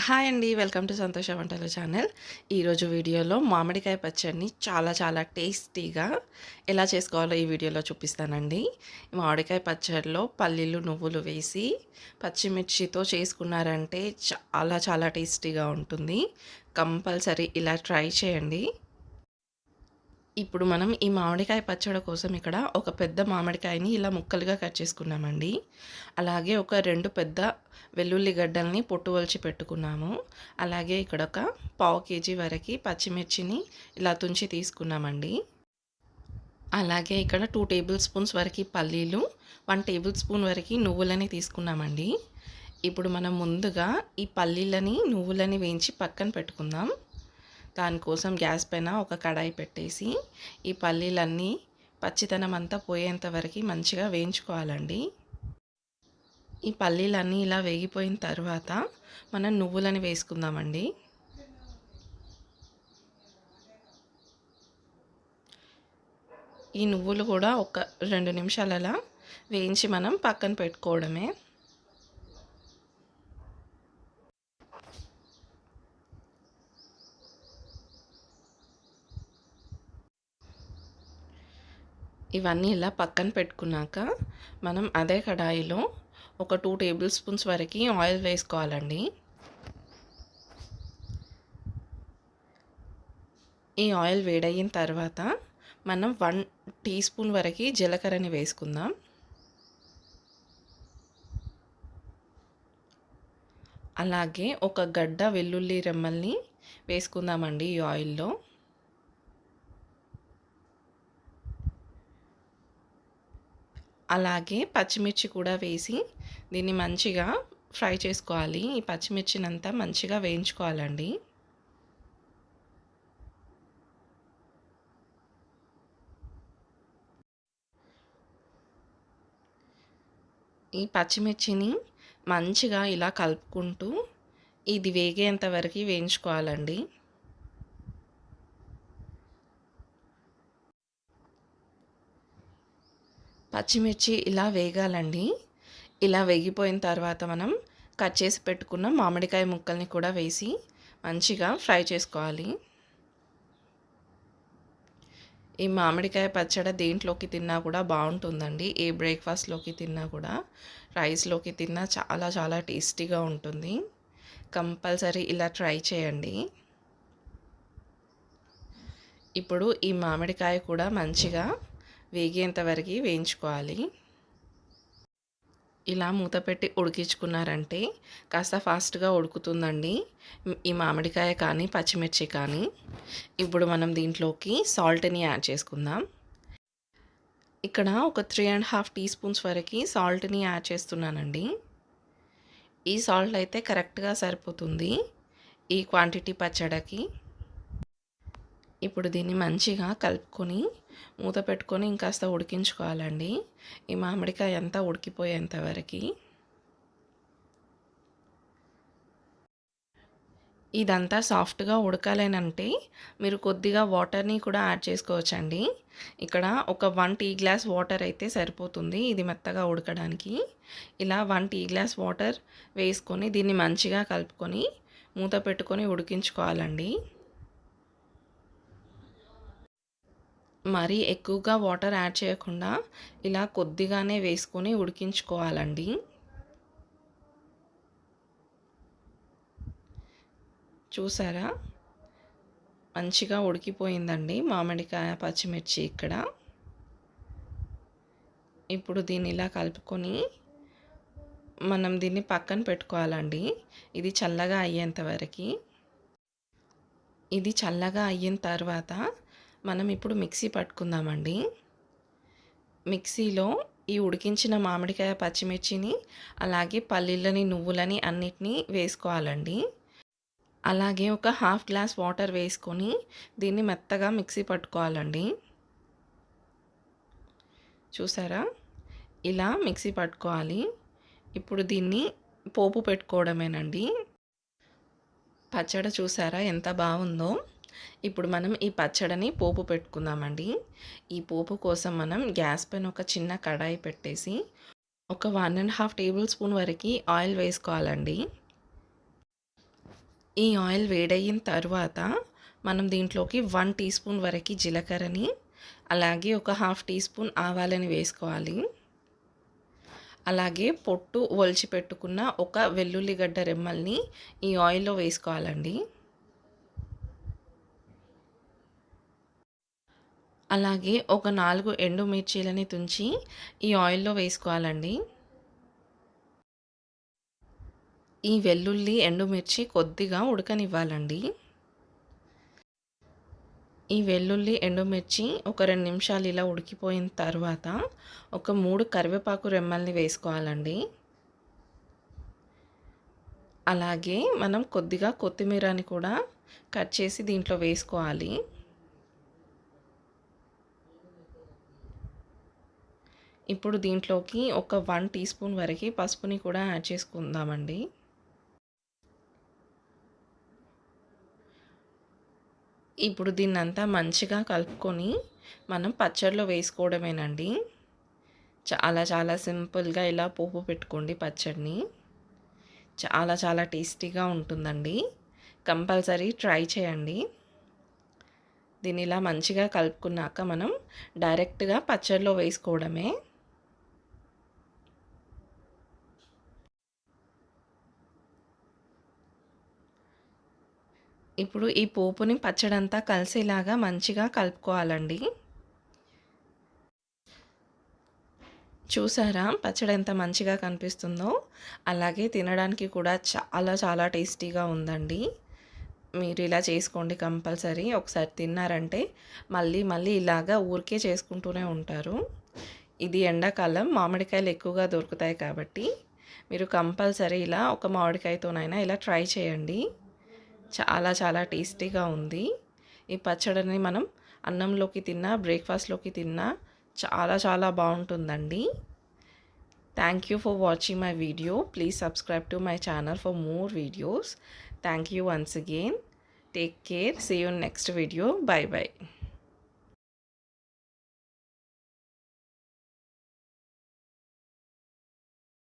Hi అండి. Welcome to సంతోష వంటలు ఛానల్. ఈరోజు వీడియోలో మామిడికాయ పచ్చడిని చాలా టేస్టీగా ఎలా చేసుకోవాలో ఈ వీడియోలో చూపిస్తానండి. ఈ మామిడికాయ పచ్చడిలో పల్లీలు, నువ్వులు వేసి పచ్చిమిర్చితో చేసుకున్నారంటే చాలా టేస్టీగా ఉంటుంది. కంపల్సరీ ఇలా ట్రై చేయండి. ఇప్పుడు మనం ఈ మామిడికాయ పచ్చడి కోసం ఇక్కడ ఒక పెద్ద మామిడికాయని ఇలా ముక్కలుగా కట్ చేసుకున్నామండి. అలాగే ఒక 2 పెద్ద వెల్లుల్లి గడ్డల్ని పొట్టు ఒలిచి పెట్టుకున్నాము. అలాగే ఇక్కడ ఒక పావు కేజీ వరకు పచ్చిమిర్చిని ఇలా తుంచి తీసుకున్నామండి. అలాగే ఇక్కడ 2 టేబుల్ స్పూన్స్ వరకు పల్లీలు, 1 టేబుల్ స్పూన్ వరకు నువ్వులని తీసుకున్నామండి. ఇప్పుడు మనం ముందుగా ఈ పల్లీలని, నువ్వులని వేయించి పక్కన పెట్టుకుందాం. దానికోసం గ్యాస్ పైన ఒక కడాయి పెట్టేసి ఈ పల్లీలన్నీ పచ్చితనం అంతా పోయేంత వరకు మంచిగా వేయించుకోవాలండి. ఈ పల్లీలన్నీ ఇలా వేగిపోయిన తర్వాత మనం నువ్వులని వేసుకుందామండి. ఈ నువ్వులు కూడా ఒక 2 నిమిషాలు అలా వేయించి మనం పక్కన పెట్టుకోవడమే. ఇవన్నీ ఇలా పక్కన పెట్టుకున్నాక మనం అదే కడాయిలో ఒక 2 టేబుల్ స్పూన్స్ వరకు ఆయిల్ వేసుకోవాలండి. ఈ ఆయిల్ వేడయిన తర్వాత మనం 1 టీ స్పూన్ వరకు జీలకర్రని వేసుకుందాం. అలాగే ఒక గడ్డ వెల్లుల్లి రెమ్మల్ని వేసుకుందామండి ఈ ఆయిల్లో. అలాగే పచ్చిమిర్చి కూడా వేసి దీన్ని మంచిగా ఫ్రై చేసుకోవాలి. ఈ పచ్చిమిర్చినంతా మంచిగా వేయించుకోవాలండి. ఈ పచ్చిమిర్చిని మంచిగా ఇలా కలుపుకుంటూ ఇది వేగేంత వరకు వేయించుకోవాలండి. పచ్చిమిర్చి ఇలా వేగాలండి. ఇలా వేగిపోయిన తర్వాత మనం కట్ చేసి పెట్టుకున్న మామిడికాయ ముక్కల్ని కూడా వేసి మంచిగా ఫ్రై చేసుకోవాలి. ఈ మామిడికాయ పచ్చడి దేంట్లోకి తిన్నా కూడా బాగుంటుందండి. ఏ బ్రేక్ఫాస్ట్లోకి తిన్నా కూడా, రైస్లోకి తిన్నా చాలా టేస్టీగా ఉంటుంది. కంపల్సరీ ఇలా ట్రై చేయండి. ఇప్పుడు ఈ మామిడికాయ కూడా మంచిగా వేగేంత వరకు వేయించుకోవాలి. ఇలా మూత పెట్టి ఉడికించుకున్నారంటే కాస్త ఫాస్ట్గా ఉడుకుతుందండి ఈ మామిడికాయ కానీ పచ్చిమిర్చి కానీ. ఇప్పుడు మనం దీంట్లోకి సాల్ట్ని యాడ్ చేసుకుందాం. ఇక్కడ ఒక 3.5 టీ స్పూన్స్ వరకు సాల్ట్ని యాడ్ చేస్తున్నానండి. ఈ సాల్ట్ అయితే కరెక్ట్గా సరిపోతుంది ఈ క్వాంటిటీ పచ్చడికి. ఇప్పుడు దీన్ని మంచిగా కలుపుకొని మూత పెట్టుకొని ఇంకాస్త ఉడికించుకోవాలండి ఈ మామిడికాయ అంతా ఉడికిపోయేంత వరకు. ఇదంతా సాఫ్ట్గా ఉడకాలేనంటే మీరు కొద్దిగా వాటర్ని కూడా యాడ్ చేసుకోవచ్చండి. ఇక్కడ ఒక 1 టీ గ్లాస్ వాటర్ అయితే సరిపోతుంది ఇది మెత్తగా ఉడకడానికి. ఇలా 1 టీ గ్లాస్ వాటర్ వేసుకొని దీన్ని మంచిగా కలుపుకొని మూత పెట్టుకొని ఉడికించుకోవాలండి. మరీ ఎక్కువగా వాటర్ యాడ్ చేయకుండా ఇలా కొద్దిగానే వేసుకొని ఉడికించుకోవాలండి. చూసారా, మంచిగా ఉడికిపోయిందండి మామిడికాయ పచ్చిమిర్చి ఇక్కడ. ఇప్పుడు దీన్ని ఇలా కలుపుకొని మనం దీన్ని పక్కన పెట్టుకోవాలండి ఇది చల్లగా అయ్యేంత వరకు. ఇది చల్లగా అయిన తర్వాత మనం ఇప్పుడు మిక్సీ పట్టుకుందామండి. మిక్సీలో ఈ ఉడికించిన మామిడికాయ పచ్చిమిర్చిని అలాగే పల్లీలని, నువ్వులని అన్నిటినీ వేసుకోవాలండి. అలాగే ఒక 1/2 గ్లాస్ వాటర్ వేసుకొని దీన్ని మెత్తగా మిక్సీ పట్టుకోవాలండి. చూసారా, ఇలా మిక్సీ పట్టుకోవాలి. ఇప్పుడు దీన్ని పోపు పెట్టుకోవడమేనండి. పచ్చడి చూసారా ఎంత బాగుందో. ఇప్పుడు మనం ఈ పచ్చడిని పోపు పెట్టుకుందామండి. ఈ పోపు కోసం మనం గ్యాస్ పైన ఒక చిన్న కడాయి పెట్టేసి ఒక 1.5 టేబుల్ స్పూన్ వరకు ఆయిల్ వేసుకోవాలండి. ఈ ఆయిల్ వేడయిన తర్వాత మనం దీంట్లోకి 1 టీ స్పూన్ వరకు జీలకర్రని, అలాగే ఒక హాఫ్ టీ స్పూన్ ఆవాలని వేసుకోవాలి. అలాగే పొట్టు ఒలిచి పెట్టుకున్న ఒక వెల్లుల్లిగడ్డ రెమ్మల్ని ఈ ఆయిల్‌లో వేసుకోవాలండి. అలాగే ఒక 4 ఎండుమిర్చీలని తుంచి ఈ ఆయిల్‌లో వేసుకోవాలండి. ఈ వెల్లుల్లి, ఎండుమిర్చి కొద్దిగా ఉడకనివ్వాలండి. ఈ వెల్లుల్లి, ఎండుమిర్చి ఒక 2 నిమిషాలు ఇలా ఉడికిపోయిన తర్వాత ఒక 3 కరివేపాకు రెమ్మల్ని వేసుకోవాలండి. అలాగే మనం కొద్దిగా కొత్తిమీరని కూడా కట్ చేసి దీంట్లో వేసుకోవాలి. ఇప్పుడు దీంట్లోకి ఒక 1 టీ స్పూన్ వరకు పసుపుని కూడా యాడ్ చేసుకుందామండి. ఇప్పుడు దీన్నంతా మంచిగా కలుపుకొని మనం పచ్చడిలో వేసుకోవడమేనండి. చాలా చాలా సింపుల్‌గా ఇలా పోపు పెట్టుకోండి పచ్చడిని. చాలా చాలా టేస్టీగా ఉంటుందండి. కంపల్సరీ ట్రై చేయండి. దీన్ని ఇలా మంచిగా కలుపుకున్నాక మనం డైరెక్ట్‌గా పచ్చడిలో వేసుకోవడమే. ఇప్పుడు ఈ పోపుని పచ్చడంతా కలిసేలాగా మంచిగా కలుపుకోవాలండి. చూసారా పచ్చడి ఎంత మంచిగా కనిపిస్తుందో? అలాగే తినడానికి కూడా చాలా చాలా టేస్టీగా ఉందండి. మీరు ఇలా చేసుకోండి కంపల్సరీ. ఒకసారి తిన్నారంటే మళ్ళీ మళ్ళీ ఇలాగా ఊరికే చేసుకుంటూనే ఉంటారు. ఇది ఎండాకాలం మామిడికాయలు ఎక్కువగా దొరుకుతాయి కాబట్టి మీరు కంపల్సరీ ఇలా ఒక మామిడికాయతోనైనా ఇలా ట్రై చేయండి. చాలా చాలా టేస్టీగా ఉంది. ఈ పచ్చడిని మనం అన్నంలోకి తిన్నా, బ్రేక్‌ఫాస్ట్‌లోకి తిన్నా చాలా చాలా బావుంటుందండి. Thank you for watching my video. Please subscribe to my channel for more videos. Thank you once again. Take care. See you in next video. Bye bye.